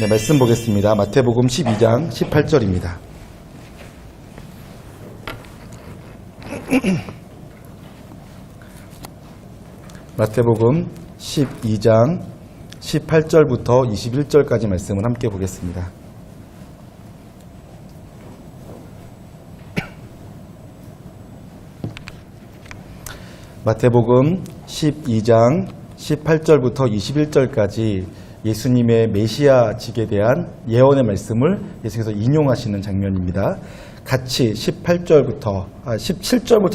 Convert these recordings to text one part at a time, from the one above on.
네, 말씀 보겠습니다. 마태복음 12장 18절입니다. 마태복음 12장 18절부터 21절까지 말씀을 함께 보겠습니다. 마태복음 12장 18절부터 21절까지 예수님의 메시아직에 대한 예언의 말씀을 예수께서 인용하시는 장면입니다. 같이 17절부터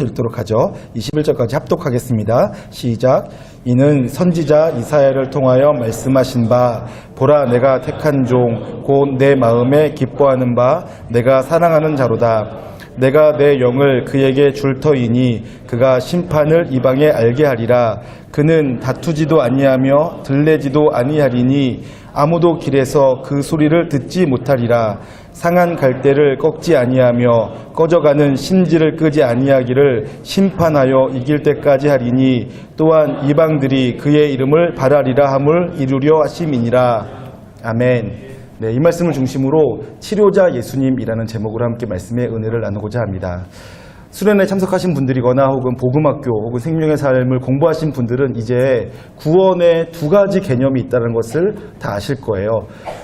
읽도록 하죠. 21절까지 합독하겠습니다. 시작. 이는 선지자 이사야를 통하여 말씀하신 바, 보라 내가 택한 종 곧 내 마음에 기뻐하는 바 내가 사랑하는 자로다. 내가 내 영을 그에게 줄 터이니 그가 심판을 이방에 알게 하리라. 그는 다투지도 아니하며 들레지도 아니하리니 아무도 길에서 그 소리를 듣지 못하리라. 상한 갈대를 꺾지 아니하며 꺼져가는 심지를 끄지 아니하기를 심판하여 이길 때까지 하리니 또한 이방들이 그의 이름을 바라리라 함을 이루려 하심이니라. 아멘. 네, 이 말씀을 중심으로 치료자 예수님이라는 제목으로 함께 말씀의 은혜를 나누고자 합니다. 수련회에 참석하신 분들이거나 혹은 복음학교 혹은 생명의 삶을 공부하신 분들은 이제 구원의 두 가지 개념이 있다는 것을 다 아실 거예요.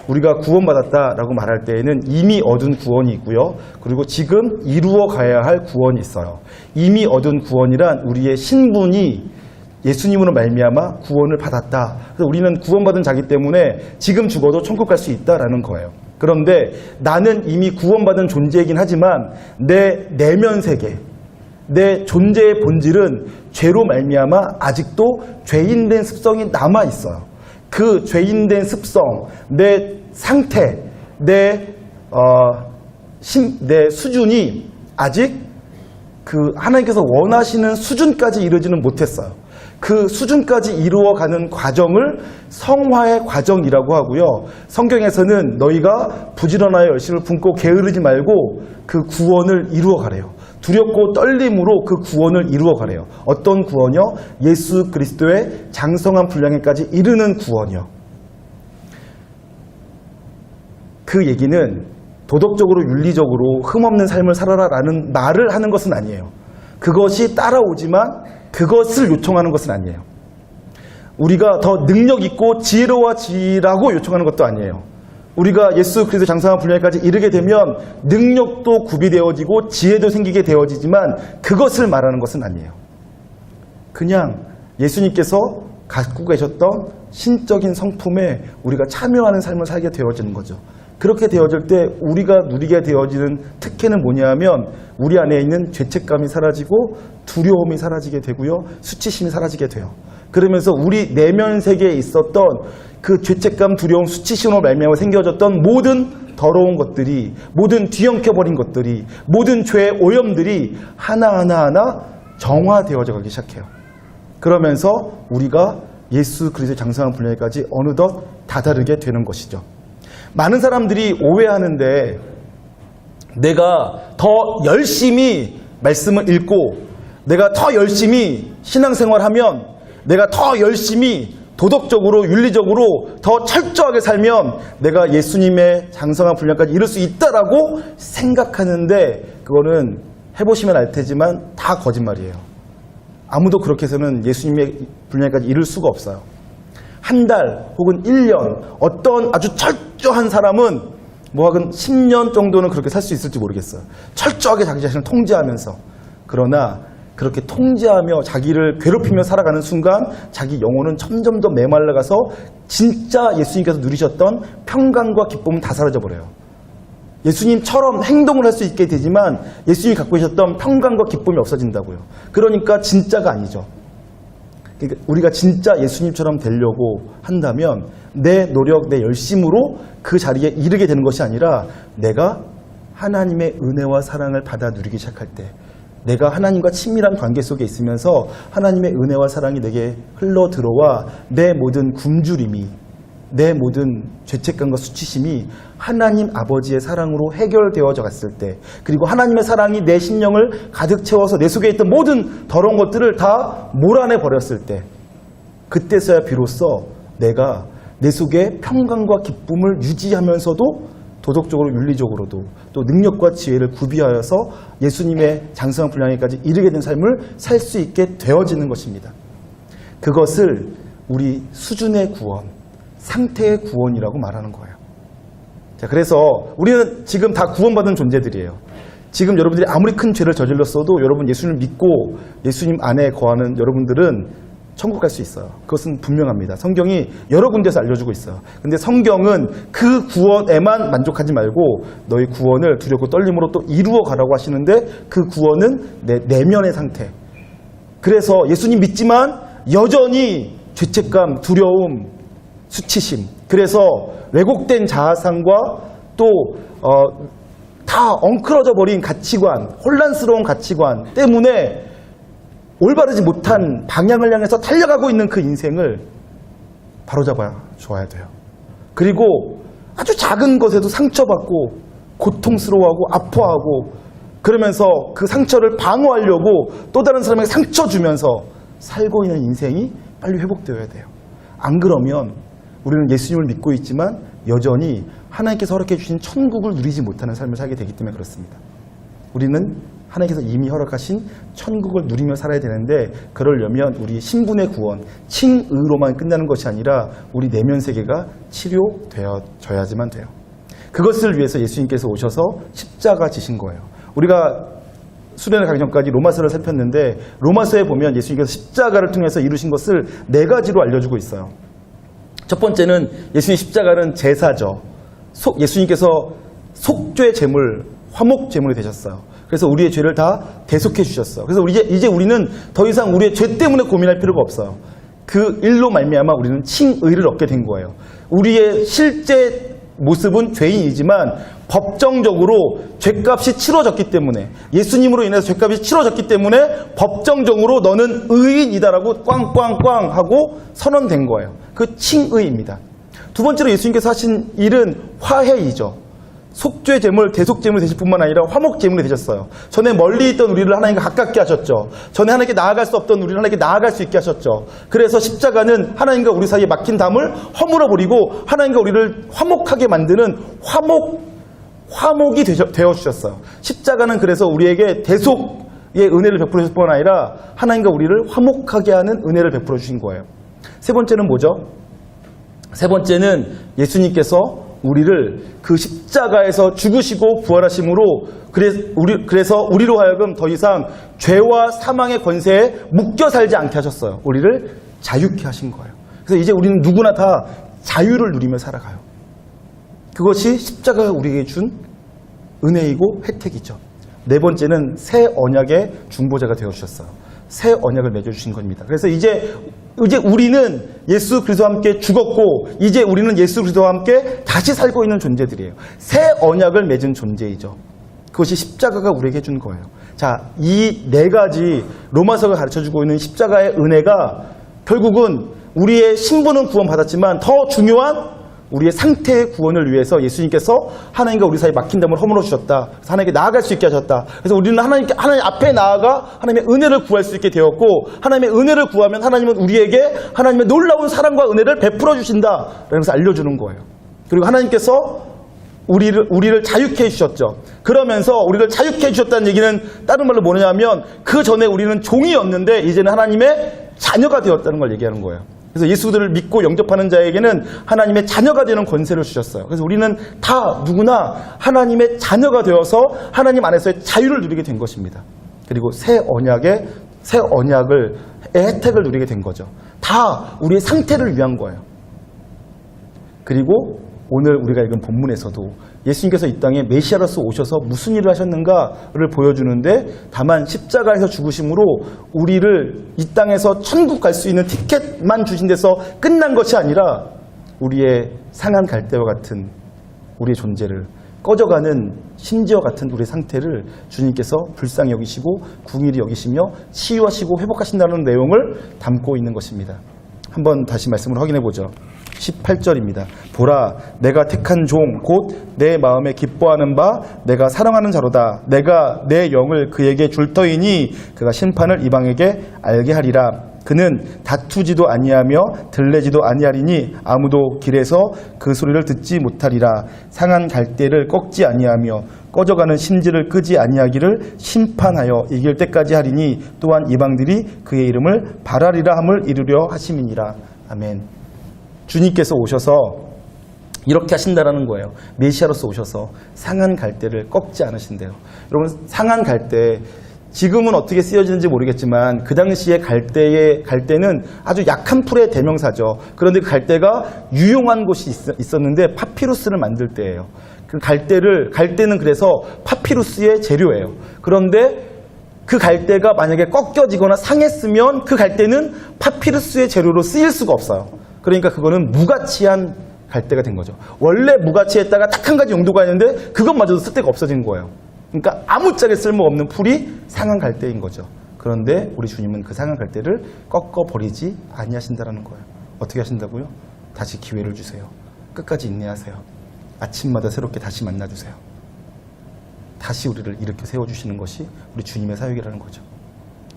우리가 구원받았다라고 말할 때에는 이미 얻은 구원이 있고요. 그리고 지금 이루어 가야 할 구원이 있어요. 이미 얻은 구원이란 우리의 신분이 예수님으로 말미암아 구원을 받았다. 그래서 우리는 구원받은 자기 때문에 지금 죽어도 천국 갈 수 있다라는 거예요. 그런데 나는 이미 구원받은 존재이긴 하지만 내 내면 세계, 내 존재의 본질은 죄로 말미암아 아직도 죄인된 습성이 남아 있어요. 그 죄인된 습성, 내 상태, 내 수준이 아직 그 하나님께서 원하시는 수준까지 이르지는 못했어요. 그 수준까지 이루어가는 과정을 성화의 과정이라고 하고요. 성경에서는 너희가 부지런하여 열심을 품고 게으르지 말고 그 구원을 이루어가래요. 두렵고 떨림으로 그 구원을 이루어가래요. 어떤 구원이요? 예수 그리스도의 장성한 분량에까지 이르는 구원이요. 그 얘기는 도덕적으로 윤리적으로 흠없는 삶을 살아라라는 말을 하는 것은 아니에요. 그것이 따라오지만 그것을 요청하는 것은 아니에요. 우리가 더 능력 있고 지혜로워지라고 요청하는 것도 아니에요. 우리가 예수 그리스도 장성한 분량까지 이르게 되면 능력도 구비되어지고 지혜도 생기게 되어지지만 그것을 말하는 것은 아니에요. 그냥 예수님께서 갖고 계셨던 신적인 성품에 우리가 참여하는 삶을 살게 되어지는 거죠. 그렇게 되어질 때 우리가 누리게 되어지는 특혜는 뭐냐 하면 우리 안에 있는 죄책감이 사라지고 두려움이 사라지게 되고요. 수치심이 사라지게 돼요. 그러면서 우리 내면 세계에 있었던 그 죄책감, 두려움, 수치심으로 말미암아 생겨졌던 모든 더러운 것들이, 모든 뒤엉켜버린 것들이, 모든 죄의 오염들이 하나하나 정화되어져 가기 시작해요. 그러면서 우리가 예수 그리스도의 장성한 분량까지 어느덧 다다르게 되는 것이죠. 많은 사람들이 오해하는데 내가 더 열심히 말씀을 읽고 내가 더 열심히 신앙생활하면 내가 더 열심히 도덕적으로 윤리적으로 더 철저하게 살면 내가 예수님의 장성한 분량까지 이룰 수 있다라고 생각하는데 그거는 해보시면 알 테지만 다 거짓말이에요. 아무도 그렇게 해서는 예수님의 분량까지 이룰 수가 없어요. 한 달 혹은 1년 어떤 아주 철저한 사람은 뭐하건 10년 정도는 그렇게 살 수 있을지 모르겠어요. 철저하게 자기 자신을 통제하면서. 그러나 그렇게 통제하며 자기를 괴롭히며 살아가는 순간 자기 영혼은 점점 더 메말라가서 진짜 예수님께서 누리셨던 평강과 기쁨은 다 사라져버려요. 예수님처럼 행동을 할 수 있게 되지만 예수님이 갖고 계셨던 평강과 기쁨이 없어진다고요. 그러니까 진짜가 아니죠. 그러니까 우리가 진짜 예수님처럼 되려고 한다면 내 노력, 내 열심으로 그 자리에 이르게 되는 것이 아니라 내가 하나님의 은혜와 사랑을 받아 누리기 시작할 때 내가 하나님과 친밀한 관계 속에 있으면서 하나님의 은혜와 사랑이 내게 흘러 들어와 내 모든 굶주림이 내 모든 죄책감과 수치심이 하나님 아버지의 사랑으로 해결되어져 갔을 때 그리고 하나님의 사랑이 내 심령을 가득 채워서 내 속에 있던 모든 더러운 것들을 다 몰아내 버렸을 때 그때서야 비로소 내가 내 속에 평강과 기쁨을 유지하면서도 도덕적으로 윤리적으로도 또 능력과 지혜를 구비하여서 예수님의 장성한 분량에까지 이르게 된 삶을 살 수 있게 되어지는 것입니다. 그것을 우리 수준의 구원, 상태의 구원이라고 말하는 거예요. 자, 그래서 우리는 지금 다 구원받은 존재들이에요. 지금 여러분들이 아무리 큰 죄를 저질렀어도 여러분 예수님을 믿고 예수님 안에 거하는 여러분들은 천국 갈 수 있어요. 그것은 분명합니다. 성경이 여러 군데서 알려주고 있어요. 근데 성경은 그 구원에만 만족하지 말고 너희 구원을 두렵고 떨림으로 또 이루어 가라고 하시는데 그 구원은 내 내면의 상태. 그래서 예수님 믿지만 여전히 죄책감, 두려움, 수치심. 그래서 왜곡된 자아상과 또 다 엉클어져 버린 가치관, 혼란스러운 가치관 때문에 올바르지 못한 방향을 향해서 달려가고 있는 그 인생을 바로잡아 줘야 돼요. 그리고 아주 작은 것에도 상처받고 고통스러워하고 아파하고 그러면서 그 상처를 방어하려고 또 다른 사람에게 상처 주면서 살고 있는 인생이 빨리 회복되어야 돼요. 안 그러면 우리는 예수님을 믿고 있지만 여전히 하나님께서 허락해 주신 천국을 누리지 못하는 삶을 살게 되기 때문에 그렇습니다. 우리는 하나님께서 이미 허락하신 천국을 누리며 살아야 되는데 그러려면 우리 신분의 구원, 칭의로만 끝나는 것이 아니라 우리 내면 세계가 치료되어져야지만 돼요. 그것을 위해서 예수님께서 오셔서 십자가 지신 거예요. 우리가 수련회 가기 전까지 로마서를 살폈는데 로마서에 보면 예수님께서 십자가를 통해서 이루신 것을 4가지로 알려주고 있어요. 첫 번째는 예수님 십자가는 제사죠. 예수님께서 속죄 제물, 화목 제물이 되셨어요. 그래서 우리의 죄를 다 대속해 주셨어요. 그래서 이제 우리는 더 이상 우리의 죄 때문에 고민할 필요가 없어요. 그 일로 말미암아 우리는 칭의를 얻게 된 거예요. 우리의 실제 모습은 죄인이지만 법정적으로 죄값이 치러졌기 때문에 예수님으로 인해서 죄값이 치러졌기 때문에 법정적으로 너는 의인이다라고 꽝꽝꽝 하고 선언된 거예요. 그 칭의입니다. 두 번째로 예수님께서 하신 일은 화해이죠. 속죄 제물, 대속 제물이 되실 뿐만 아니라 화목 제물이 되셨어요. 전에 멀리 있던 우리를 하나님과 가깝게 하셨죠. 전에 하나님께 나아갈 수 없던 우리를 하나님께 나아갈 수 있게 하셨죠. 그래서 십자가는 하나님과 우리 사이에 막힌 담을 허물어 버리고 하나님과 우리를 화목하게 만드는 화목이 되어 주셨어요. 십자가는 그래서 우리에게 대속의 은혜를 베풀어 주실 뿐만 아니라 하나님과 우리를 화목하게 하는 은혜를 베풀어 주신 거예요. 세 번째는 뭐죠? 세 번째는 예수님께서 우리를 그 십자가에서 죽으시고 부활하심으로 그래서 우리로 하여금 더 이상 죄와 사망의 권세에 묶여 살지 않게 하셨어요. 우리를 자유케 하신 거예요. 그래서 이제 우리는 누구나 다 자유를 누리며 살아가요. 그것이 십자가가 우리에게 준 은혜이고 혜택이죠. 네 번째는 새 언약의 중보자가 되어주셨어요. 새 언약을 맺어주신 겁니다. 그래서 이제 우리는 예수 그리스도와 함께 죽었고 이제 우리는 예수 그리스도와 함께 다시 살고 있는 존재들이에요. 새 언약을 맺은 존재이죠. 그것이 십자가가 우리에게 준 거예요. 자, 이 4가지 로마서가 가르쳐주고 있는 십자가의 은혜가 결국은 우리의 신분은 구원받았지만 더 중요한 우리의 상태의 구원을 위해서 예수님께서 하나님과 우리 사이 막힌 담을 허물어 주셨다. 그래서 하나님께 나아갈 수 있게 하셨다. 그래서 우리는 하나님 앞에 나아가 하나님의 은혜를 구할 수 있게 되었고 하나님의 은혜를 구하면 하나님은 우리에게 하나님의 놀라운 사랑과 은혜를 베풀어 주신다. 그래서 알려주는 거예요. 그리고 하나님께서 우리를 자유케 해주셨죠. 그러면서 우리를 자유케 해주셨다는 얘기는 다른 말로 뭐냐면 그 전에 우리는 종이었는데 이제는 하나님의 자녀가 되었다는 걸 얘기하는 거예요. 그래서 예수들을 믿고 영접하는 자에게는 하나님의 자녀가 되는 권세를 주셨어요. 그래서 우리는 다 누구나 하나님의 자녀가 되어서 하나님 안에서의 자유를 누리게 된 것입니다. 그리고 새 언약의 혜택을 누리게 된 거죠. 다 우리의 상태를 위한 거예요. 그리고 오늘 우리가 읽은 본문에서도 예수님께서 이 땅에 메시아로서 오셔서 무슨 일을 하셨는가를 보여주는데 다만 십자가에서 죽으심으로 우리를 이 땅에서 천국 갈 수 있는 티켓만 주신 데서 끝난 것이 아니라 우리의 상한 갈대와 같은 우리의 존재를 꺼져가는 심지어 같은 우리의 상태를 주님께서 불쌍히 여기시고 궁일이 여기시며 치유하시고 회복하신다는 내용을 담고 있는 것입니다. 한번 다시 말씀을 확인해 보죠. 18절입니다. 보라, 내가 택한 종 곧 내 마음에 기뻐하는 바 내가 사랑하는 자로다. 내가 내 영을 그에게 줄 터이니 그가 심판을 이방에게 알게 하리라. 그는 다투지도 아니하며 들레지도 아니하리니 아무도 길에서 그 소리를 듣지 못하리라. 상한 갈대를 꺾지 아니하며 꺼져가는 심지를 끄지 아니하기를 심판하여 이길 때까지 하리니 또한 이방들이 그의 이름을 바라리라 함을 이루려 하심이니라. 아멘. 주님께서 오셔서 이렇게 하신다라는 거예요. 메시아로서 오셔서 상한 갈대를 꺾지 않으신대요. 여러분, 상한 갈대, 지금은 어떻게 쓰여지는지 모르겠지만 그 당시에 갈대는 아주 약한 풀의 대명사죠. 그런데 그 갈대가 유용한 곳이 있었는데 파피루스를 만들 때예요. 그 갈대는 그래서 파피루스의 재료예요. 그런데 그 갈대가 만약에 꺾여지거나 상했으면 그 갈대는 파피루스의 재료로 쓰일 수가 없어요. 그러니까 그거는 무가치한 갈대가 된 거죠. 원래 무가치했다가 딱 한 가지 용도가 있는데 그것마저도 쓸데가 없어진 거예요. 그러니까 아무짝에 쓸모없는 풀이 상한 갈대인 거죠. 그런데 우리 주님은 그 상한 갈대를 꺾어버리지 아니하신다라는 거예요. 어떻게 하신다고요? 다시 기회를 주세요. 끝까지 인내하세요. 아침마다 새롭게 다시 만나주세요. 다시 우리를 일으켜 세워주시는 것이 우리 주님의 사역이라는 거죠.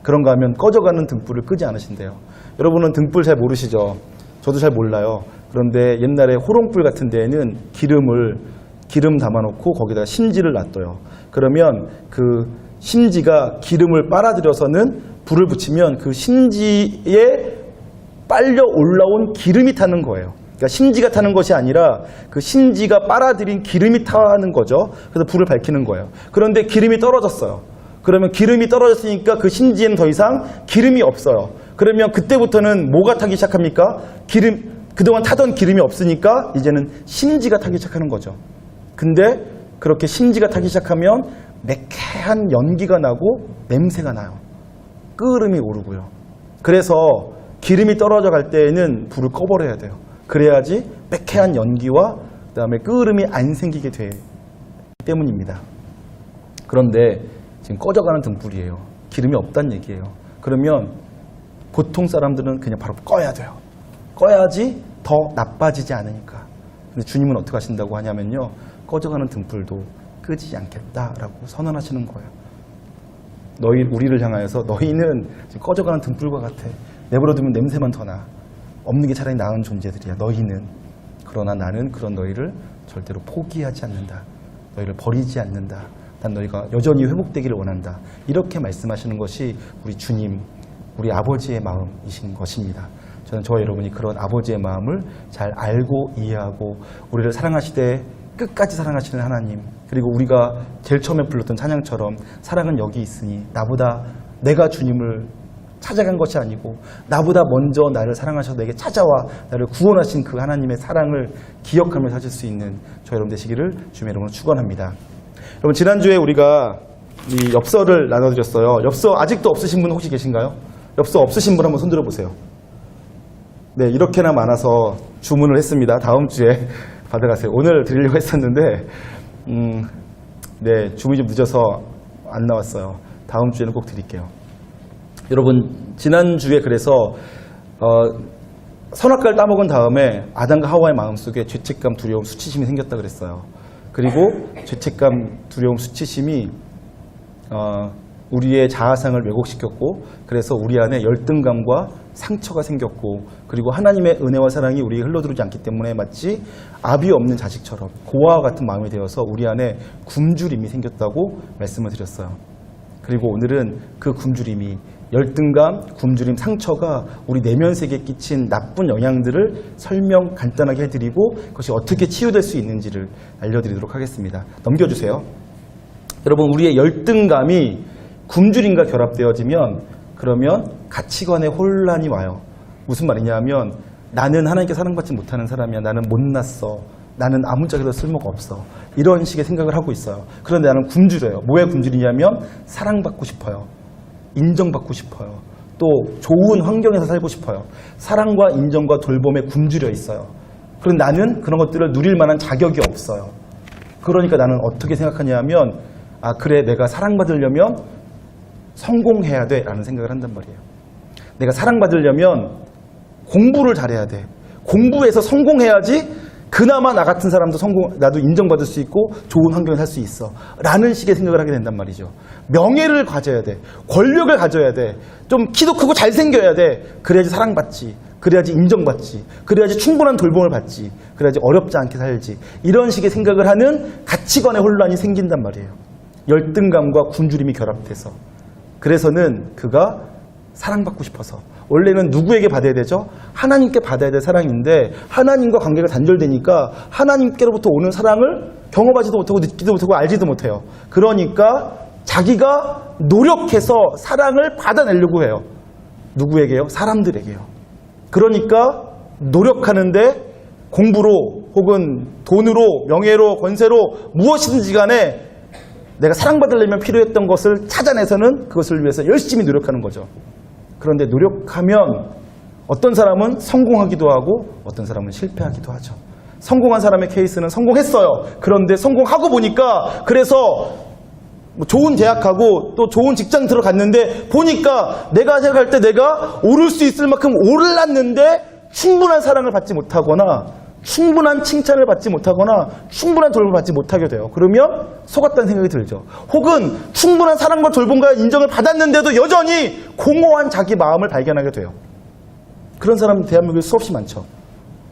그런가 하면 꺼져가는 등불을 끄지 않으신대요. 여러분은 등불 잘 모르시죠? 저도 잘 몰라요. 그런데 옛날에 호롱불 같은 데에는 기름 담아놓고 거기다가 심지를 놔둬요. 그러면 그 심지가 기름을 빨아들여서는 불을 붙이면 그 심지에 빨려 올라온 기름이 타는 거예요. 그러니까 심지가 타는 것이 아니라 그 심지가 빨아들인 기름이 타는 거죠. 그래서 불을 밝히는 거예요. 그런데 기름이 떨어졌어요. 그러면 기름이 떨어졌으니까 그 심지에는 더 이상 기름이 없어요. 그러면 그때부터는 뭐가 타기 시작합니까? 그동안 타던 기름이 없으니까 이제는 심지가 타기 시작하는 거죠. 근데 그렇게 심지가 타기 시작하면 매캐한 연기가 나고 냄새가 나요. 끓음이 오르고요. 그래서 기름이 떨어져 갈 때에는 불을 꺼버려야 돼요. 그래야지 매캐한 연기와 그다음에 끓음이 안 생기게 되기 때문입니다. 그런데 지금 꺼져가는 등불이에요. 기름이 없다는 얘기예요. 그러면 보통 사람들은 그냥 바로 꺼야 돼요. 꺼야지 더 나빠지지 않으니까. 근데 주님은 어떻게 하신다고 하냐면요. 꺼져가는 등불도 끄지 않겠다라고 선언하시는 거예요. 우리를 향하여서 너희는 지금 꺼져가는 등불과 같아. 내버려두면 냄새만 더 나. 없는 게 차라리 나은 존재들이야. 너희는. 그러나 나는 그런 너희를 절대로 포기하지 않는다. 너희를 버리지 않는다. 난 너희가 여전히 회복되기를 원한다. 이렇게 말씀하시는 것이 우리 주님, 우리 아버지의 마음이신 것입니다. 저는 저와 여러분이 그런 아버지의 마음을 잘 알고 이해하고 우리를 사랑하시되 끝까지 사랑하시는 하나님, 그리고 우리가 제일 처음에 불렀던 찬양처럼 사랑은 여기 있으니 나보다 내가 주님을 찾아간 것이 아니고 나보다 먼저 나를 사랑하셔서 내게 찾아와 나를 구원하신 그 하나님의 사랑을 기억하며 사실 수 있는 저 여러분 되시기를 주님의 이름으로 축원합니다. 여러분, 지난주에 우리가 이 엽서를 나눠드렸어요. 엽서 아직도 없으신 분 혹시 계신가요? 엽서 없으신 분 한번 손 들어보세요. 네, 이렇게나 많아서 주문을 했습니다. 다음 주에 받아가세요. 오늘 드리려고 했었는데 네, 주문이 좀 늦어서 안 나왔어요. 다음 주에는 꼭 드릴게요. 여러분, 지난주에 그래서 선악과를 따먹은 다음에 아담과 하와의 마음속에 죄책감, 두려움, 수치심이 생겼다 그랬어요. 그리고 죄책감, 두려움, 수치심이 우리의 자아상을 왜곡시켰고, 그래서 우리 안에 열등감과 상처가 생겼고, 그리고 하나님의 은혜와 사랑이 우리에게 흘러들어오지 않기 때문에 마치 아비 없는 자식처럼 고아와 같은 마음이 되어서 우리 안에 굶주림이 생겼다고 말씀을 드렸어요. 그리고 오늘은 그 굶주림이, 열등감, 굶주림, 상처가 우리 내면 세계에 끼친 나쁜 영향들을 설명 간단하게 해드리고 그것이 어떻게 치유될 수 있는지를 알려드리도록 하겠습니다. 넘겨주세요. 여러분, 우리의 열등감이 굶주림과 결합되어지면 그러면 가치관의 혼란이 와요. 무슨 말이냐 하면 나는 하나님께 사랑받지 못하는 사람이야. 나는 못났어. 나는 아무짝에도 쓸모가 없어. 이런 식의 생각을 하고 있어요. 그런데 나는 굶주려요. 뭐에 굶주리냐면 사랑받고 싶어요. 인정받고 싶어요. 또 좋은 환경에서 살고 싶어요. 사랑과 인정과 돌봄에 굶주려 있어요. 그런데 나는 그런 것들을 누릴 만한 자격이 없어요. 그러니까 나는 어떻게 생각하냐 하면 그래, 내가 사랑받으려면 성공해야 돼 라는 생각을 한단 말이에요. 내가 사랑받으려면 공부를 잘해야 돼. 공부해서 성공해야지 그나마 나 같은 사람도 나도 인정받을 수 있고 좋은 환경에 살 수 있어. 라는 식의 생각을 하게 된단 말이죠. 명예를 가져야 돼. 권력을 가져야 돼. 좀 키도 크고 잘생겨야 돼. 그래야지 사랑받지. 그래야지 인정받지. 그래야지 충분한 돌봄을 받지. 그래야지 어렵지 않게 살지. 이런 식의 생각을 하는 가치관의 혼란이 생긴단 말이에요. 열등감과 굶주림이 결합돼서. 그래서는 그가 사랑받고 싶어서. 원래는 누구에게 받아야 되죠? 하나님께 받아야 될 사랑인데 하나님과 관계가 단절되니까 하나님께로부터 오는 사랑을 경험하지도 못하고 느끼지도 못하고 알지도 못해요. 그러니까 자기가 노력해서 사랑을 받아내려고 해요. 누구에게요? 사람들에게요. 그러니까 노력하는데 공부로 혹은 돈으로 명예로 권세로 무엇이든지 간에 내가 사랑받으려면 필요했던 것을 찾아내서는 그것을 위해서 열심히 노력하는 거죠. 그런데 노력하면 어떤 사람은 성공하기도 하고 어떤 사람은 실패하기도 하죠. 성공한 사람의 케이스는 성공했어요. 그런데 성공하고 보니까 그래서 뭐 좋은 대학하고 또 좋은 직장 들어갔는데 보니까 내가 생각할 때 내가 오를 수 있을 만큼 올랐는데 충분한 사랑을 받지 못하거나 충분한 칭찬을 받지 못하거나 충분한 돌봄을 받지 못하게 돼요. 그러면 속았다는 생각이 들죠. 혹은 충분한 사랑과 돌봄과 인정을 받았는데도 여전히 공허한 자기 마음을 발견하게 돼요. 그런 사람 대한민국에 수없이 많죠.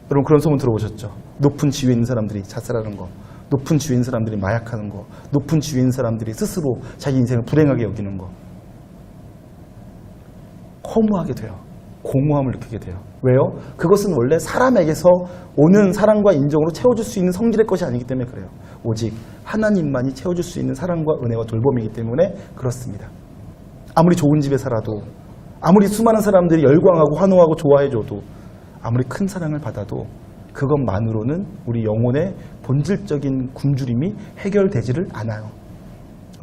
여러분 그런 소문 들어보셨죠? 높은 지위에 있는 사람들이 자살하는 거, 높은 지위에 있는 사람들이 마약하는 거, 높은 지위에 있는 사람들이 스스로 자기 인생을 불행하게 여기는 거. 허무하게 돼요. 공허함을 느끼게 돼요. 왜요? 그것은 원래 사람에게서 오는 사랑과 인정으로 채워줄 수 있는 성질의 것이 아니기 때문에 그래요. 오직 하나님만이 채워줄 수 있는 사랑과 은혜와 돌봄이기 때문에 그렇습니다. 아무리 좋은 집에 살아도, 아무리 수많은 사람들이 열광하고 환호하고 좋아해줘도, 아무리 큰 사랑을 받아도 그것만으로는 우리 영혼의 본질적인 굶주림이 해결되지를 않아요.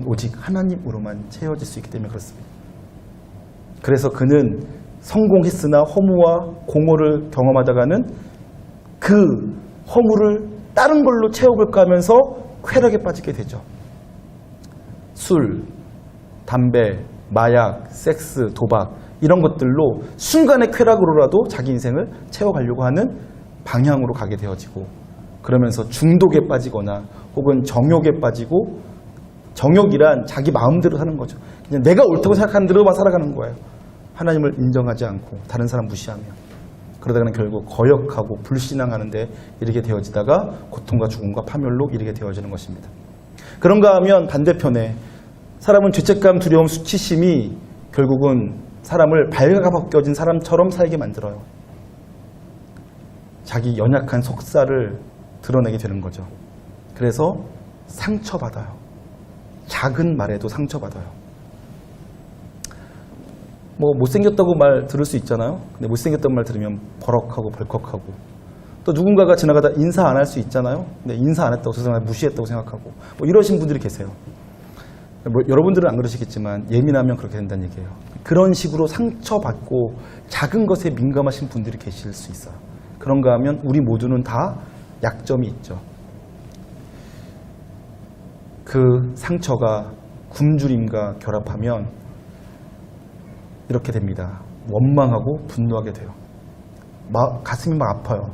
오직 하나님으로만 채워질 수 있기 때문에 그렇습니다. 그래서 그는 성공했으나 허무와 공허를 경험하다가는 그 허무를 다른 걸로 채워볼까 하면서 쾌락에 빠지게 되죠. 술, 담배, 마약, 섹스, 도박 이런 것들로 순간의 쾌락으로라도 자기 인생을 채워가려고 하는 방향으로 가게 되어지고 그러면서 중독에 빠지거나 혹은 정욕에 빠지고 정욕이란 자기 마음대로 사는 거죠. 그냥 내가 옳다고 생각하는 대로만 살아가는 거예요. 하나님을 인정하지 않고 다른 사람 무시하며 그러다가는 결국 거역하고 불신앙하는 데 이르게 되어지다가 고통과 죽음과 파멸로 이르게 되어지는 것입니다. 그런가 하면 반대편에 사람은 죄책감, 두려움, 수치심이 결국은 사람을 발가벗겨진 사람처럼 살게 만들어요. 자기 연약한 속살을 드러내게 되는 거죠. 그래서 상처받아요. 작은 말에도 상처받아요. 뭐 못생겼다고 말 들을 수 있잖아요. 근데 못생겼다는 말 들으면 버럭하고 벌컥하고 또 누군가가 지나가다 인사 안 할 수 있잖아요. 근데 인사 안 했다고 세상을 무시했다고 생각하고 뭐 이러신 분들이 계세요. 뭐 여러분들은 안 그러시겠지만 예민하면 그렇게 된다는 얘기예요. 그런 식으로 상처받고 작은 것에 민감하신 분들이 계실 수 있어요. 그런가 하면 우리 모두는 다 약점이 있죠. 그 상처가 굶주림과 결합하면 이렇게 됩니다. 원망하고 분노하게 돼요. 가슴이 막 아파요.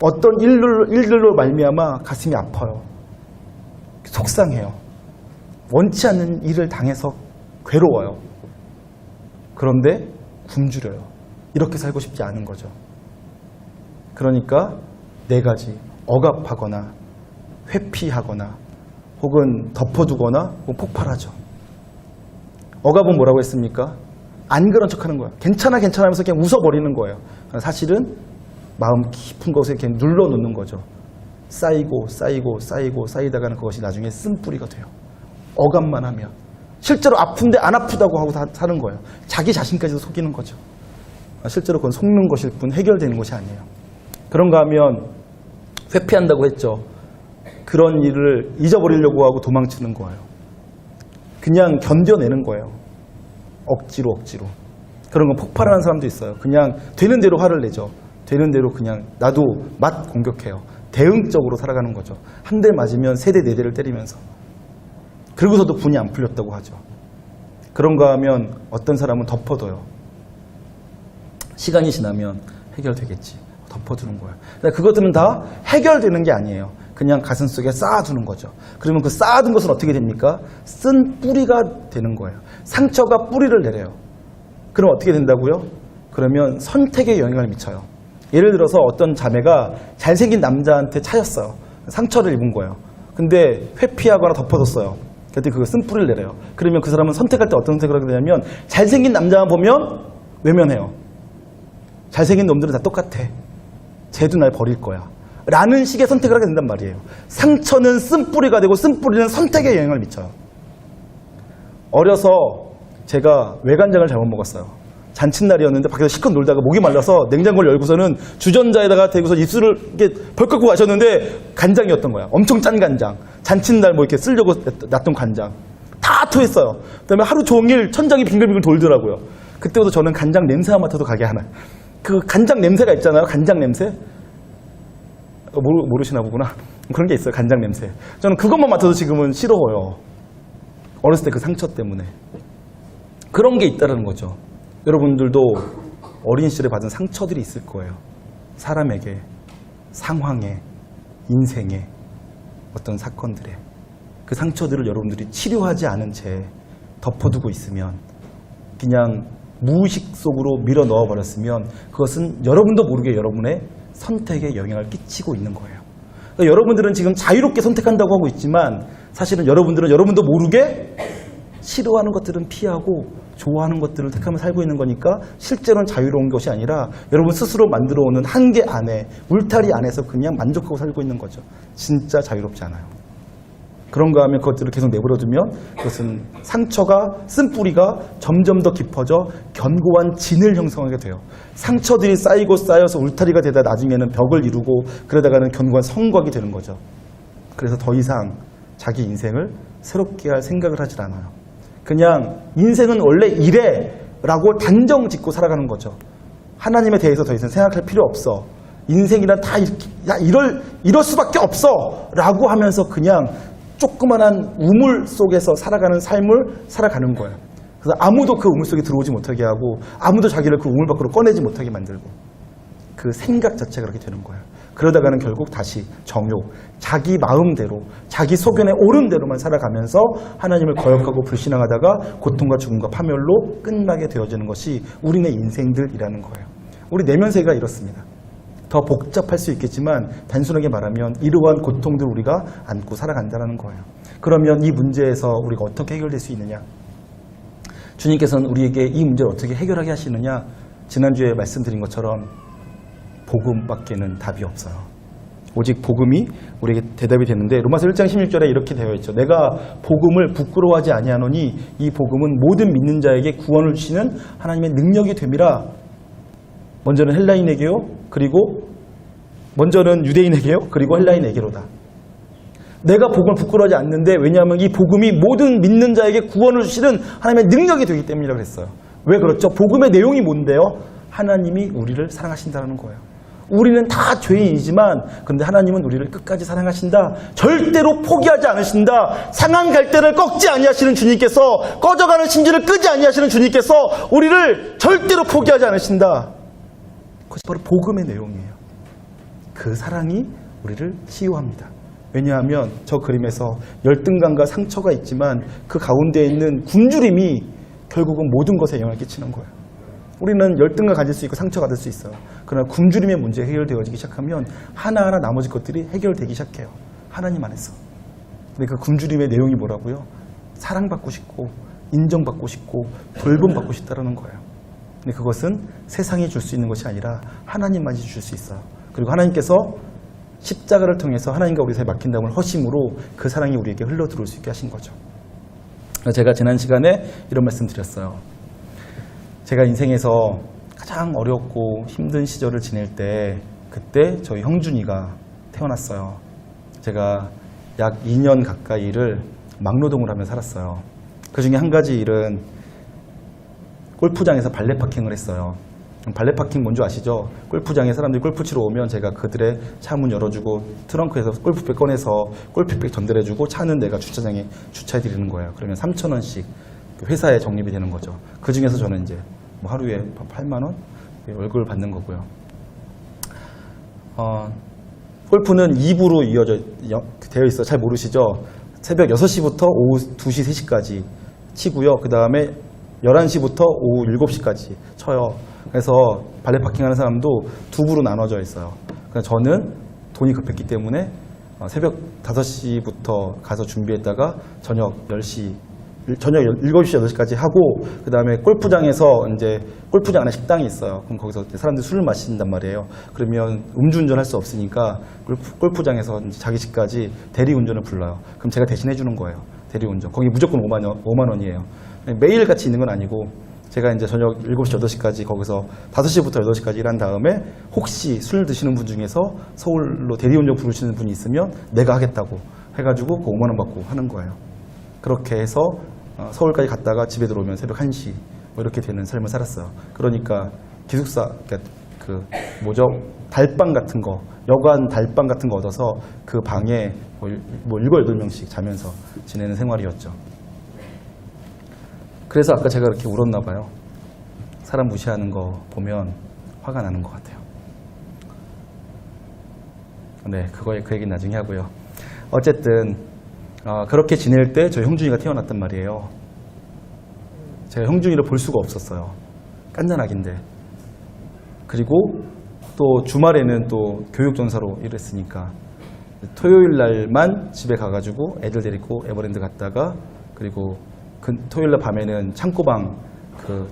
어떤 일들로 말미암아 가슴이 아파요. 속상해요. 원치 않는 일을 당해서 괴로워요. 그런데 굶주려요. 이렇게 살고 싶지 않은 거죠. 그러니까 네 가지 억압하거나 회피하거나 혹은 덮어두거나 혹은 폭발하죠. 억압은 뭐라고 했습니까? 안 그런 척하는 거예요. 괜찮아 괜찮아 하면서 그냥 웃어버리는 거예요. 사실은 마음 깊은 곳에 이렇게 눌러놓는 거죠. 쌓이고 쌓이고 쌓이고 쌓이다가는 그것이 나중에 쓴뿌리가 돼요. 억압만 하면 실제로 아픈데 안 아프다고 하고 사는 거예요. 자기 자신까지도 속이는 거죠. 실제로 그건 속는 것일 뿐 해결되는 것이 아니에요. 그런가 하면 회피한다고 했죠. 그런 일을 잊어버리려고 하고 도망치는 거예요. 그냥 견뎌내는 거예요. 억지로. 그런 건 폭발하는 사람도 있어요. 그냥 되는 대로 화를 내죠. 되는 대로 그냥 나도 맞 공격해요. 대응적으로 살아가는 거죠. 한 대 맞으면 세 대, 네 대를 때리면서. 그러고서도 분이 안 풀렸다고 하죠. 그런가 하면 어떤 사람은 덮어둬요. 시간이 지나면 해결되겠지. 덮어두는 거예요. 그것들은 다 해결되는 게 아니에요. 그냥 가슴속에 쌓아두는 거죠. 그러면 그 쌓아둔 것은 어떻게 됩니까? 쓴 뿌리가 되는 거예요. 상처가 뿌리를 내려요. 그럼 어떻게 된다고요? 그러면 선택에 영향을 미쳐요. 예를 들어서 어떤 자매가 잘생긴 남자한테 차였어요. 상처를 입은 거예요. 근데 회피하거나 덮어뒀어요. 그때 그거 쓴 뿌리를 내려요. 그러면 그 사람은 선택할 때 어떤 선택을 하게 되냐면 잘생긴 남자만 보면 외면해요. 잘생긴 놈들은 다 똑같아. 쟤도 날 버릴 거야. 라는 식의 선택을 하게 된단 말이에요. 상처는 쓴뿌리가 되고 쓴뿌리는 선택에 영향을 미쳐요. 어려서 제가 외간장을 잘못 먹었어요. 잔칫날이었는데 밖에서 실컷 놀다가 목이 말라서 냉장고를 열고서는 주전자에다가 대고서 입술을 이렇게 벌 꺾고 마셨는데 간장이었던 거야. 엄청 짠 간장. 잔칫날 뭐 이렇게 쓰려고 놨던 간장. 다 토했어요. 그다음에 하루 종일 천장이 빙글빙글 돌더라고요. 그때부터 저는 간장 냄새만 맡아도 가게 하나. 그 간장 냄새가 있잖아요. 간장 냄새. 모르시나 보구나. 그런 게 있어요. 간장 냄새. 저는 그것만 맡아도 지금은 싫어요. 어렸을 때 그 상처 때문에. 그런 게 있다는 거죠. 여러분들도 어린 시절에 받은 상처들이 있을 거예요. 사람에게, 상황에, 인생에, 어떤 사건들에. 그 상처들을 여러분들이 치료하지 않은 채 덮어두고 있으면 그냥 무의식 속으로 밀어 넣어버렸으면 그것은 여러분도 모르게 여러분의 선택에 영향을 끼치고 있는 거예요. 그러니까 여러분들은 지금 자유롭게 선택한다고 하고 있지만 사실은 여러분들은 여러분도 모르게 싫어하는 것들은 피하고 좋아하는 것들을 택하며 살고 있는 거니까 실제로는 자유로운 것이 아니라 여러분 스스로 만들어 오는 한계 안에, 울타리 안에서 그냥 만족하고 살고 있는 거죠. 진짜 자유롭지 않아요. 그런가 하면 그것들을 계속 내버려두면 그것은 상처가, 쓴뿌리가 점점 더 깊어져 견고한 진을 형성하게 돼요. 상처들이 쌓이고 쌓여서 울타리가 되다 나중에는 벽을 이루고 그러다가는 견고한 성곽이 되는 거죠. 그래서 더 이상 자기 인생을 새롭게 할 생각을 하질 않아요. 그냥 인생은 원래 이래 라고 단정 짓고 살아가는 거죠. 하나님에 대해서 더 이상 생각할 필요 없어. 인생이란 다 이럴 수밖에 없어 라고 하면서 그냥 조그만한 우물 속에서 살아가는 삶을 살아가는 거예요. 그래서 아무도 그 우물 속에 들어오지 못하게 하고 아무도 자기를 그 우물 밖으로 꺼내지 못하게 만들고 그 생각 자체가 그렇게 되는 거예요. 그러다가는 결국 다시 정욕, 자기 마음대로, 자기 소견에 옳은 대로만 살아가면서 하나님을 거역하고 불신앙하다가 고통과 죽음과 파멸로 끝나게 되어지는 것이 우리네 인생들이라는 거예요. 우리 내면 세계가 이렇습니다. 더 복잡할 수 있겠지만 단순하게 말하면 이러한 고통들을 우리가 안고 살아간다는 거예요. 그러면 이 문제에서 우리가 어떻게 해결될 수 있느냐? 주님께서는 우리에게 이 문제를 어떻게 해결하게 하시느냐? 지난주에 말씀드린 것처럼 복음밖에는 답이 없어요. 오직 복음이 우리에게 대답이 되는데 로마서 1장 16절에 이렇게 되어 있죠. 내가 복음을 부끄러워하지 아니하노니 이 복음은 모든 믿는 자에게 구원을 주시는 하나님의 능력이 됨이라. 먼저는 헬라인에게요. 그리고 먼저는 유대인에게요. 그리고 헬라인에게로다. 내가 복음을 부끄러워하지 않는데 왜냐하면 이 복음이 모든 믿는 자에게 구원을 주시는 하나님의 능력이 되기 때문이라고 그랬어요. 왜 그렇죠? 복음의 내용이 뭔데요? 하나님이 우리를 사랑하신다는 거예요. 우리는 다 죄인이지만 그런데 하나님은 우리를 끝까지 사랑하신다. 절대로 포기하지 않으신다. 상한 갈대를 꺾지 아니하시는 주님께서, 꺼져가는 심지를 끄지 아니하시는 주님께서 우리를 절대로 포기하지 않으신다. 그것이 바로 복음의 내용이에요. 그 사랑이 우리를 치유합니다. 왜냐하면 저 그림에서 열등감과 상처가 있지만 그 가운데 있는 굶주림이 결국은 모든 것에 영향을 끼치는 거예요. 우리는 열등감 가질 수 있고 상처 받을 수 있어요. 그러나 굶주림의 문제가 해결되어지기 시작하면 하나하나 나머지 것들이 해결되기 시작해요. 하나님 안에서. 근데 그 굶주림의 내용이 뭐라고요? 사랑받고 싶고 인정받고 싶고 돌봄받고 싶다는 거예요. 근데 그것은 세상이 줄 수 있는 것이 아니라 하나님만이 줄 수 있어요. 그리고 하나님께서 십자가를 통해서 하나님과 우리 사이에 막힌 다음을 허심으로 그 사랑이 우리에게 흘러 들어올 수 있게 하신 거죠. 제가 지난 시간에 이런 말씀 드렸어요. 제가 인생에서 가장 어렵고 힘든 시절을 지낼 때 그때 저희 형준이가 태어났어요. 제가 약 2년 가까이를 막노동을 하며 살았어요. 그 중에 한 가지 일은 골프장에서 발레 파킹을 했어요. 발레 파킹 뭔지 아시죠? 골프장에 사람들이 골프 치러 오면 제가 그들의 차 문 열어주고 트렁크에서 골프백 꺼내서 골프백 전달해주고 차는 내가 주차장에 주차해드리는 거예요. 그러면 3,000원씩 회사에 적립이 되는 거죠. 그 중에서 저는 이제 뭐 하루에 8만 원 월급을 받는 거고요. 골프는 2부로 되어 있어요. 잘 모르시죠? 새벽 6시부터 오후 2시, 3시까지 치고요. 그 다음에 11시부터 오후 7시까지 쳐요. 그래서 발레 파킹 하는 사람도 2부로 나눠져 있어요. 그래서 저는 돈이 급했기 때문에 새벽 5시부터 가서 준비했다가 저녁 7시, 8시 하고, 그 다음에 골프장에서 이제 골프장 안에 식당이 있어요. 그럼 거기서 사람들이 술을 마신단 말이에요. 그러면 음주운전 할 수 없으니까 골프장에서 이제 자기 집까지 대리운전을 불러요. 그럼 제가 대신 해주는 거예요. 대리운전. 거기 무조건 5만 원이에요. 매일 같이 있는 건 아니고, 제가 이제 저녁 7시, 8시까지 거기서 5시부터 8시까지 일한 다음에 혹시 술 드시는 분 중에서 서울로 대리운전 부르시는 분이 있으면 내가 하겠다고 해가지고 그 5만 원 받고 하는 거예요. 그렇게 해서 서울까지 갔다가 집에 들어오면 새벽 1시 뭐 이렇게 되는 삶을 살았어요. 그러니까 기숙사, 달방 같은 거, 여관 달방 같은 거 얻어서 그 방에 뭐 7, 8명씩 자면서 지내는 생활이었죠. 그래서 아까 제가 이렇게 울었나 봐요. 사람 무시하는 거 보면 화가 나는 것 같아요. 네, 그 얘기는 나중에 하고요. 어쨌든 그렇게 지낼 때 저희 형준이가 태어났단 말이에요. 제가 형준이를 볼 수가 없었어요. 깐난아기인데. 그리고 또 주말에는 또 교육전사로 일했으니까 토요일 날만 집에 가가지고 애들 데리고 에버랜드 갔다가, 그리고 토요일날 밤에는 창고방,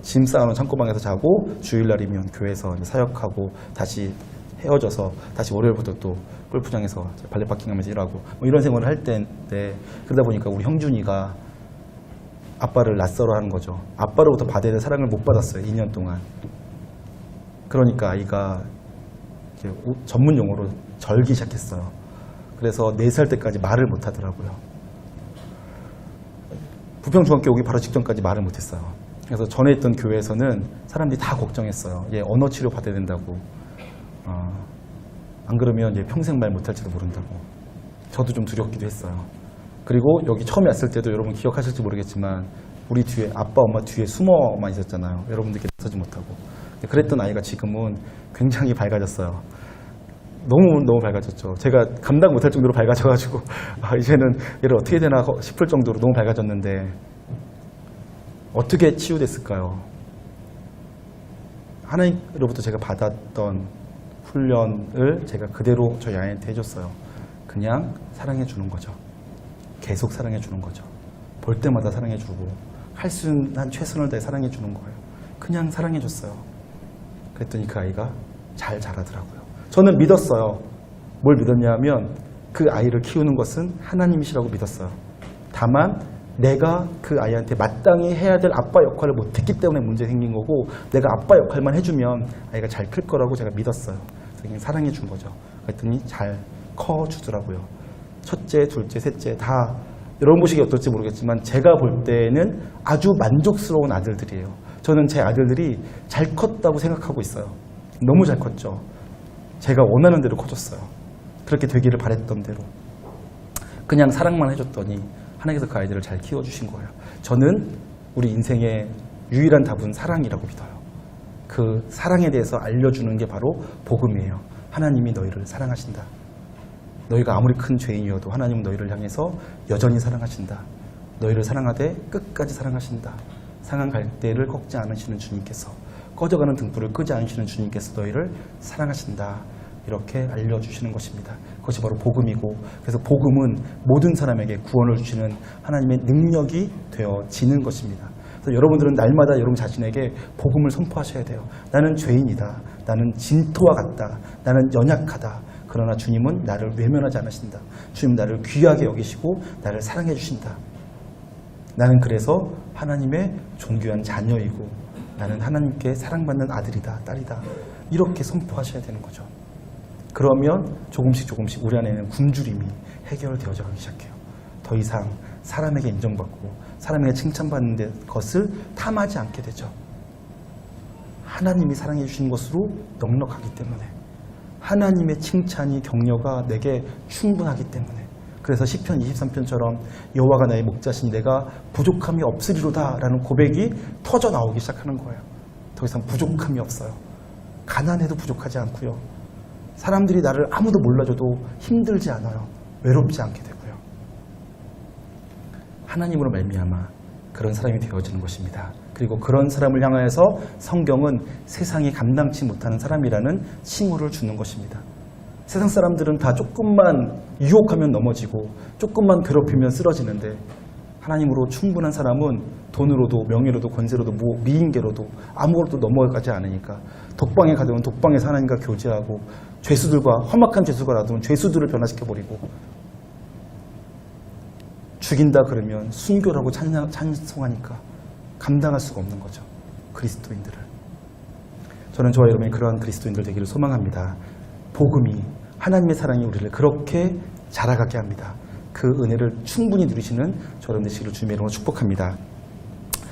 짐 쌓아놓은 창고방에서 자고, 주일날이면 교회에서 사역하고 다시 헤어져서 다시 월요일부터 또 골프장에서 발레 파킹하면서 일하고 뭐 이런 생활을 할 때인데, 그러다 보니까 우리 형준이가 아빠를 낯설어 하는 거죠. 아빠로부터 받아야 될 사랑을 못 받았어요. 2년 동안. 그러니까 아이가 전문 용어로 절기 시작했어요. 그래서 4살 때까지 말을 못 하더라고요. 부평중학교 오기 바로 직전까지 말을 못했어요. 그래서 전에 있던 교회에서는 사람들이 다 걱정했어요. 얘 언어 치료 받아야 된다고. 안 그러면 얘 평생 말 못할지도 모른다고. 저도 좀 두렵기도 했어요. 그리고 여기 처음에 왔을 때도 여러분 기억하실지 모르겠지만 우리 뒤에 아빠 엄마 뒤에 숨어만 있었잖아요. 여러분들께 나서지 못하고. 그랬던 아이가 지금은 굉장히 밝아졌어요. 너무 밝아졌죠. 제가 감당 못할 정도로 밝아져가지고 이제는 얘를 어떻게 되나 싶을 정도로 너무 밝아졌는데, 어떻게 치유됐을까요? 하나님으로부터 제가 받았던 훈련을 제가 그대로 저희 아이한테 해줬어요. 그냥 사랑해 주는 거죠. 계속 사랑해 주는 거죠. 볼 때마다 사랑해 주고 할 수 있는 최선을 다해 사랑해 주는 거예요. 그냥 사랑해 줬어요. 그랬더니 그 아이가 잘 자라더라고요. 저는 믿었어요. 뭘 믿었냐면 그 아이를 키우는 것은 하나님이시라고 믿었어요. 다만 내가 그 아이한테 마땅히 해야 될 아빠 역할을 못했기 때문에 문제 생긴 거고, 내가 아빠 역할만 해주면 아이가 잘 클 거라고 제가 믿었어요. 그냥 사랑해 준 거죠. 그랬더니 잘 커주더라고요. 첫째, 둘째, 셋째 다 여러분 보시기 어떨지 모르겠지만 제가 볼 때는 아주 만족스러운 아들들이에요. 저는 제 아들들이 잘 컸다고 생각하고 있어요. 너무 잘 컸죠. 제가 원하는 대로 커졌어요. 그렇게 되기를 바랬던 대로. 그냥 사랑만 해줬더니 하나님께서 그 아이들을 잘 키워주신 거예요. 저는 우리 인생의 유일한 답은 사랑이라고 믿어요. 그 사랑에 대해서 알려주는 게 바로 복음이에요. 하나님이 너희를 사랑하신다. 너희가 아무리 큰 죄인이어도 하나님은 너희를 향해서 여전히 사랑하신다. 너희를 사랑하되 끝까지 사랑하신다. 상한 갈대를 꺾지 않으시는 주님께서, 꺼져가는 등불을 끄지 않으시는 주님께서 너희를 사랑하신다. 이렇게 알려주시는 것입니다. 그것이 바로 복음이고, 그래서 복음은 모든 사람에게 구원을 주시는 하나님의 능력이 되어지는 것입니다. 그래서 여러분들은 날마다 여러분 자신에게 복음을 선포하셔야 돼요. 나는 죄인이다. 나는 진토와 같다. 나는 연약하다. 그러나 주님은 나를 외면하지 않으신다. 주님 나를 귀하게 여기시고 나를 사랑해 주신다. 나는 그래서 하나님의 존귀한 자녀이고 나는 하나님께 사랑받는 아들이다, 딸이다. 이렇게 선포하셔야 되는 거죠. 그러면 조금씩 우리 안에는 굶주림이 해결되어져 가기 시작해요. 더 이상 사람에게 인정받고 사람에게 칭찬받는 것을 탐하지 않게 되죠. 하나님이 사랑해 주신 것으로 넉넉하기 때문에, 하나님의 칭찬이 격려가 내게 충분하기 때문에. 그래서 시편 23편처럼 여호와가 나의 목자시니 내가 부족함이 없으리로다 라는 고백이 터져 나오기 시작하는 거예요. 더 이상 부족함이 없어요. 가난해도 부족하지 않고요. 사람들이 나를 아무도 몰라줘도 힘들지 않아요. 외롭지 않게 되고요. 하나님으로 말미암아 그런 사람이 되어지는 것입니다. 그리고 그런 사람을 향하여서 성경은 세상이 감당치 못하는 사람이라는 칭호를 주는 것입니다. 세상 사람들은 다 조금만 유혹하면 넘어지고 조금만 괴롭히면 쓰러지는데 하나님으로 충분한 사람은 돈으로도 명예로도 권세로도 미인계로도 아무것도 넘어가지 않으니까 독방에 가두면 독방에서 하나님과 교제하고 죄수들과 험악한 죄수가 놔두면 죄수들을 변화시켜버리고 죽인다 그러면 순교라고 찬송하니까 감당할 수가 없는 거죠. 그리스도인들을. 저는 저와 여러분이 그러한 그리스도인들 되기를 소망합니다. 복음이 하나님의 사랑이 우리를 그렇게 자라가게 합니다. 그 은혜를 충분히 누리시는 저 여러분 되시기를 주님의 이름으로 축복합니다.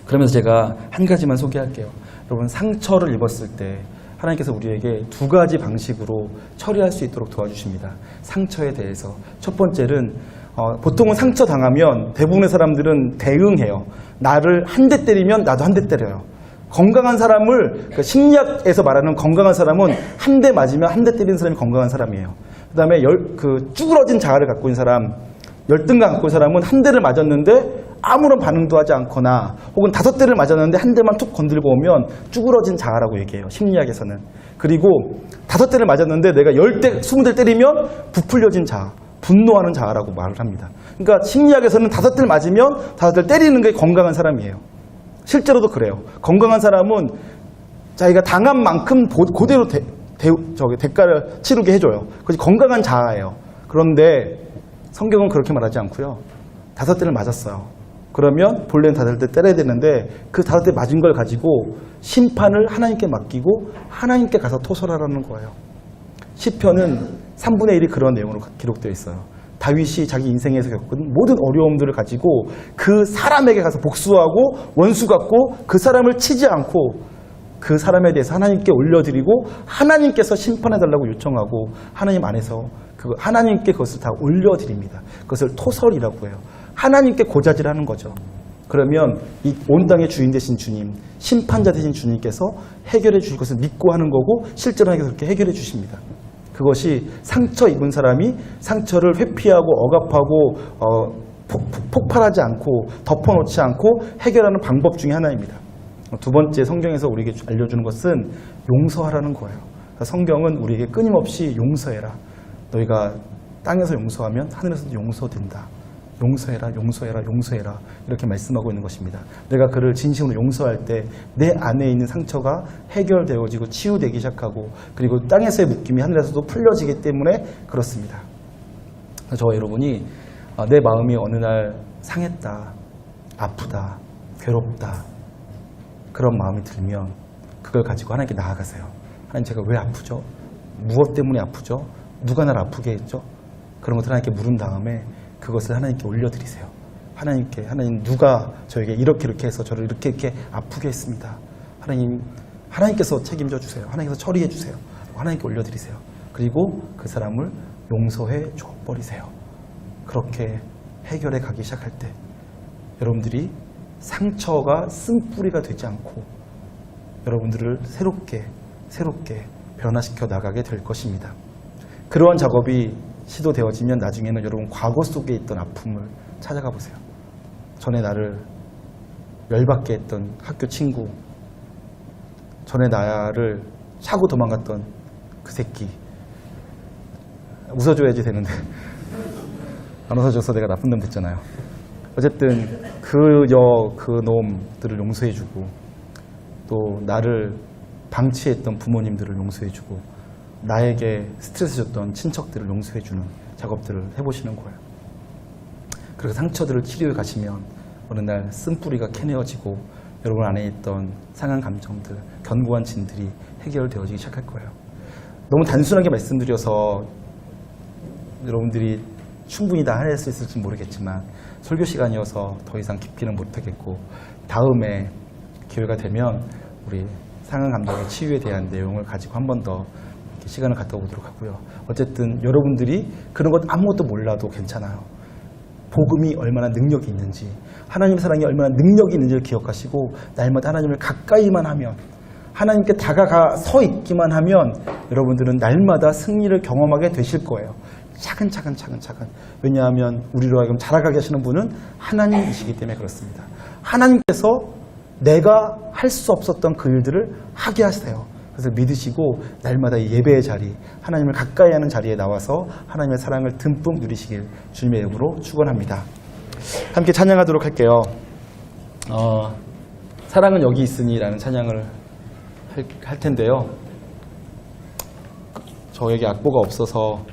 그러면서 제가 한 가지만 소개할게요. 여러분 상처를 입었을 때 하나님께서 우리에게 두 가지 방식으로 처리할 수 있도록 도와주십니다. 상처에 대해서. 첫 번째는 보통은 상처 당하면 대부분의 사람들은 대응해요. 나를 한 대 때리면 나도 한 대 때려요. 건강한 사람을 심리학에서 말하는 건강한 사람은 한 대 맞으면 한 대 때리는 사람이 건강한 사람이에요. 그 다음에 쭈그러진 자아를 갖고 있는 사람, 열등감 갖고 있는 사람은 한 대를 맞았는데 아무런 반응도 하지 않거나 혹은 5대를 맞았는데 한 대만 툭 건들고 오면 쭈그러진 자아라고 얘기해요. 심리학에서는. 그리고 5대를 맞았는데 내가 10대, 20대를 때리면 부풀려진 자아, 분노하는 자아라고 말을 합니다. 그러니까 심리학에서는 5대를 맞으면 5대를 때리는 게 건강한 사람이에요. 실제로도 그래요. 건강한 사람은 자기가 당한 만큼 그대로 대가를 치르게 해줘요. 그것이 건강한 자아예요. 그런데 성경은 그렇게 말하지 않고요. 5대를 맞았어요. 그러면 본래는 5대 때려야 되는데 그 5대 맞은 걸 가지고 심판을 하나님께 맡기고 하나님께 가서 토설하라는 거예요. 시편은 3분의 1이 그런 내용으로 기록되어 있어요. 다윗이 자기 인생에서 겪은 모든 어려움들을 가지고 그 사람에게 가서 복수하고 원수 같고 그 사람을 치지 않고 그 사람에 대해서 하나님께 올려드리고 하나님께서 심판해달라고 요청하고 하나님 안에서 하나님께 그것을 다 올려드립니다. 그것을 토설이라고 해요. 하나님께 고자질하는 거죠. 그러면 이 온 땅의 주인 되신 주님, 심판자 되신 주님께서 해결해 주실 것을 믿고 하는 거고 실제로 하나님께서 그렇게 해결해 주십니다. 그것이 상처 입은 사람이 상처를 회피하고 억압하고 폭발하지 않고 덮어놓지 않고 해결하는 방법 중에 하나입니다. 두 번째 성경에서 우리에게 알려주는 것은 용서하라는 거예요. 성경은 우리에게 끊임없이 용서해라. 너희가 땅에서 용서하면 하늘에서도 용서된다. 용서해라, 용서해라, 용서해라 이렇게 말씀하고 있는 것입니다. 내가 그를 진심으로 용서할 때 내 안에 있는 상처가 해결되어지고 치유되기 시작하고 그리고 땅에서의 묶임이 하늘에서도 풀려지기 때문에 그렇습니다. 저와 여러분이 내 마음이 어느 날 상했다, 아프다, 괴롭다 그런 마음이 들면 그걸 가지고 하나님께 나아가세요. 하나님 제가 왜 아프죠? 무엇 때문에 아프죠? 누가 나를 아프게 했죠? 그런 것들 하나님께 물은 다음에 그것을 하나님께 올려드리세요. 하나님께 하나님 누가 저에게 이렇게 해서 저를 이렇게 아프게 했습니다. 하나님께서 책임져 주세요. 하나님께서 처리해 주세요. 하나님께 올려드리세요. 그리고 그 사람을 용서해 줘버리세요. 그렇게 해결해 가기 시작할 때 여러분들이 상처가 쓴뿌리가 되지 않고 여러분들을 새롭게 변화시켜 나가게 될 것입니다. 그러한 작업이 시도되어지면 나중에는 여러분 과거 속에 있던 아픔을 찾아가 보세요. 전에 나를 열받게 했던 학교 친구, 전에 나를 차고 도망갔던 그 새끼. 웃어줘야지 되는데 안 웃어줘서 내가 나쁜 놈 됐잖아요. 어쨌든 그 놈들을 용서해주고 또 나를 방치했던 부모님들을 용서해주고 나에게 스트레스 줬던 친척들을 용서해주는 작업들을 해보시는 거예요. 그리고 상처들을 치료해 가시면 어느 날 쓴뿌리가 캐내어지고 여러분 안에 있던 상한 감정들, 견고한 진들이 해결되어지기 시작할 거예요. 너무 단순하게 말씀드려서 여러분들이 충분히 다 할 수 있을지 모르겠지만 설교 시간이어서 더 이상 깊이는 못하겠고 다음에 기회가 되면 우리 상한 감정의 치유에 대한 내용을 가지고 한 번 더 시간을 갖다 보도록 하고요. 어쨌든 여러분들이 그런 것 아무것도 몰라도 괜찮아요. 복음이 얼마나 능력이 있는지 하나님의 사랑이 얼마나 능력이 있는지를 기억하시고 날마다 하나님을 가까이만 하면 하나님께 다가가 서 있기만 하면 여러분들은 날마다 승리를 경험하게 되실 거예요. 차근차근. 왜냐하면 우리로 하여금 자라가게 하시는 분은 하나님이시기 때문에 그렇습니다. 하나님께서 내가 할 수 없었던 그 일들을 하게 하세요. 그래서 믿으시고 날마다 이 예배의 자리, 하나님을 가까이 하는 자리에 나와서 하나님의 사랑을 듬뿍 누리시길 주님의 이름으로 축원합니다. 함께 찬양하도록 할게요. 사랑은 여기 있으니 라는 찬양을 할 텐데요. 저에게 악보가 없어서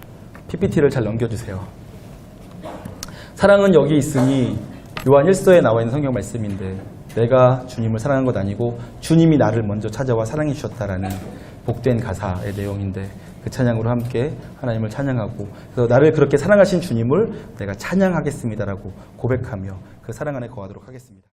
PPT를 잘 넘겨주세요. 사랑은 여기 있으니 요한 1서에 나와 있는 성경 말씀인데 내가 주님을 사랑한 것 아니고 주님이 나를 먼저 찾아와 사랑해 주셨다라는 복된 가사의 내용인데 그 찬양으로 함께 하나님을 찬양하고 그래서 나를 그렇게 사랑하신 주님을 내가 찬양하겠습니다라고 고백하며 그 사랑 안에 거하도록 하겠습니다.